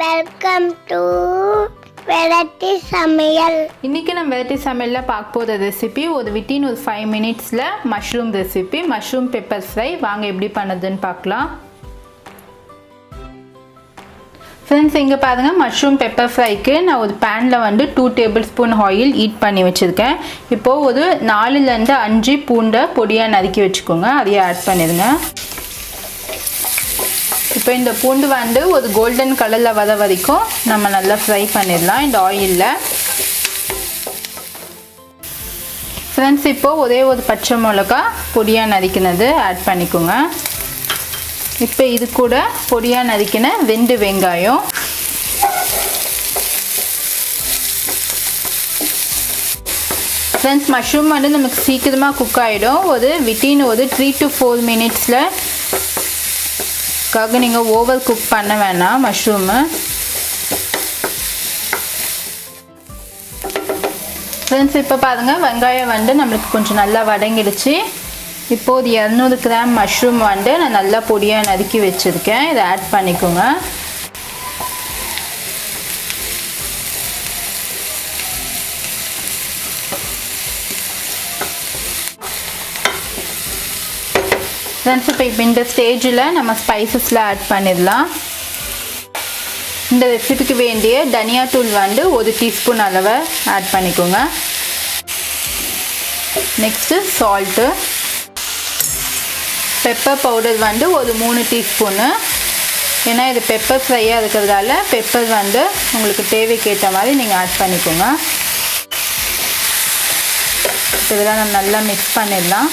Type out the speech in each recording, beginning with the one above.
Welcome to variety சமையல். இன்றைக்கி நம்ம வெரைட்டி சமையலில் பார்க்க போகிற ரெசிபி வித்தின் ஒரு 5 மினிட்ஸில் mushroom recipe, mushroom pepper fry. வாங்க எப்படி பண்ணுறதுன்னு பார்க்கலாம். ஃப்ரெண்ட்ஸ், இங்கே பாருங்கள், மஷ்ரூம் பெப்பர் ஃப்ரைக்கு நான் ஒரு பேனில் 2 டேபிள் ஸ்பூன் ஆயில் ஹீட் பண்ணி வச்சுருக்கேன். இப்போது ஒரு 4லேருந்து 5 பூண்டை பொடியாக நறுக்கி வச்சுக்கோங்க, அதையே ஆட் பண்ணிடுங்க. இப்போ இந்த பூண்டு ஒரு கோல்டன் கலரில் வர வரைக்கும் நம்ம நல்லா ஃப்ரை பண்ணிடலாம் இந்த ஆயிலில். ஃப்ரெண்ட்ஸ், இப்போது ஒரே ஒரு பச்சை மிளகா பொடியாக நறுக்கினது ஆட் பண்ணிக்கோங்க. இப்போ இது கூட பொடியாக நறுக்கின 2 வெங்காயம், ஃப்ரெண்ட்ஸ் மஷ்ரூம் நமக்கு சீக்கிரமாக குக் ஆகிடும். வித்தின் 3 to 4 மினிட்ஸில் நீங்கள் ஓவர் குக் பண்ண வேணாம் மஷ்ரூமு. ஃப்ரெண்ட்ஸ், இப்போ பாருங்கள், வெங்காயம் நம்மளுக்கு கொஞ்சம் நல்லா வதங்கிடுச்சு. இப்போது 200 கிராம் மஷ்ரூம் நான் நல்லா பொடியாக நறுக்கி வச்சுருக்கேன், இதை ஆட் பண்ணிக்கோங்க. ஃப்ரெண்ட்ஸ், இப்போ இந்த ஸ்டேஜில் நம்ம ஸ்பைசஸ்லாம் ஆட் பண்ணிடலாம். இந்த ரெசிபிக்கு வேண்டிய தனியாத்தூள் 1 டீஸ்பூன் அளவை ஆட் பண்ணிக்கோங்க. நெக்ஸ்ட்டு சால்ட்டு, பெப்பர் பவுடர் ஒரு 3 டீஸ்பூனு. ஏன்னா இது பெப்பர் ஃப்ரையாக இருக்கிறதால பெப்பர் உங்களுக்கு தேவைக்கேற்ற மாதிரி நீங்கள் ஆட் பண்ணிக்கோங்க. இதெல்லாம் நம்ம நல்லா மிக்ஸ் பண்ணிடலாம்.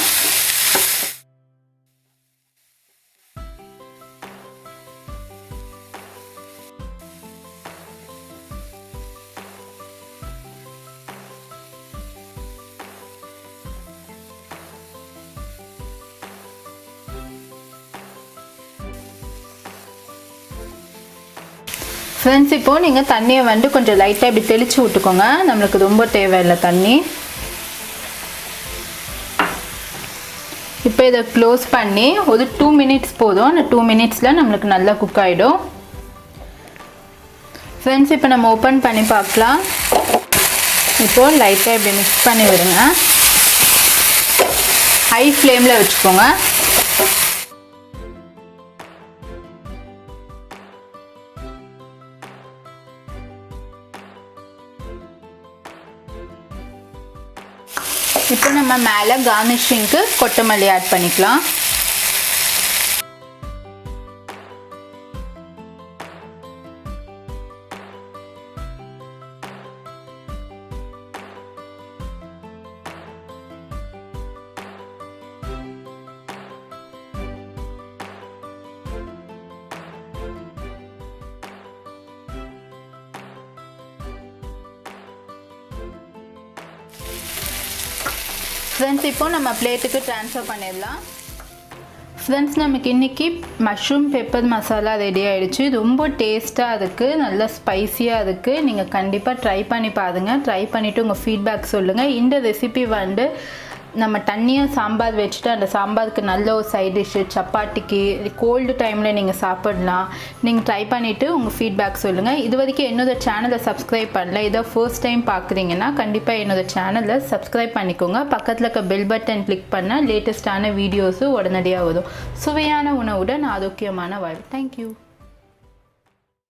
ஃப்ரெண்ட்ஸ், இப்போது நீங்கள் தண்ணியை கொஞ்சம் லைட்டாக இப்படி தெளித்து விட்டுக்கோங்க, நம்மளுக்கு ரொம்ப தேவையில்லை தண்ணி. இப்போ இதை க்ளோஸ் பண்ணி ஒரு 2 மினிட்ஸ் போதும். அந்த 2 மினிட்ஸில் நம்மளுக்கு நல்லா குக் ஆகிடும். ஃப்ரெண்ட்ஸ், இப்போ நம்ம ஓப்பன் பண்ணி பார்க்கலாம். இப்போது லைட்டாக இப்படி மிக்ஸ் பண்ணி விடுங்க, ஹை ஃப்ளேமில் வச்சுக்கோங்க. இப்போ நம்ம மேலே கார்னிஷிங்க்கு கொத்தமல்லி ஆட் பண்ணிக்கலாம். ஃப்ரெண்ட்ஸ், இப்போ நம்ம பிளேட்டுக்கு ட்ரான்ஸ்ஃபர் பண்ணிடலாம். ஃப்ரெண்ட்ஸ், நமக்கு இன்றைக்கி மஷ்ரூம் பெப்பர் மசாலா ரெடி ஆகிடுச்சு. ரொம்ப டேஸ்ட்டாக இருக்குது, நல்லா ஸ்பைஸியாக இருக்குது. நீங்கள் கண்டிப்பாக ட்ரை பண்ணி பாருங்கள். ட்ரை பண்ணிவிட்டு உங்கள் ஃபீட்பேக் சொல்லுங்கள். இந்த ரெசிபி நம்ம தண்ணியாக சாம்பார் வச்சுட்டு அந்த சாம்பாருக்கு நல்ல ஒரு சைட் டிஷ்ஷு, சப்பாத்திக்கு கோல்டு டைமில் நீங்கள் சாப்பிடலாம். நீங்கள் ட்ரை பண்ணிவிட்டு உங்கள் ஃபீட்பேக் சொல்லுங்கள். இது வரைக்கும் என்னோட சேனலை சப்ஸ்கிரைப் பண்ணல, இதை ஃபர்ஸ்ட் டைம் பார்க்குறீங்கன்னா கண்டிப்பாக என்னோட சேனலை சப்ஸ்கிரைப் பண்ணிக்கோங்க. பக்கத்தில் இருக்க பெல் பட்டன் கிளிக் பண்ணால் லேட்டஸ்ட்டான வீடியோஸு உடனடியாக வரும். சுவையான உணவுடன் ஆரோக்கியமான வாழ்வு. தேங்க்யூ.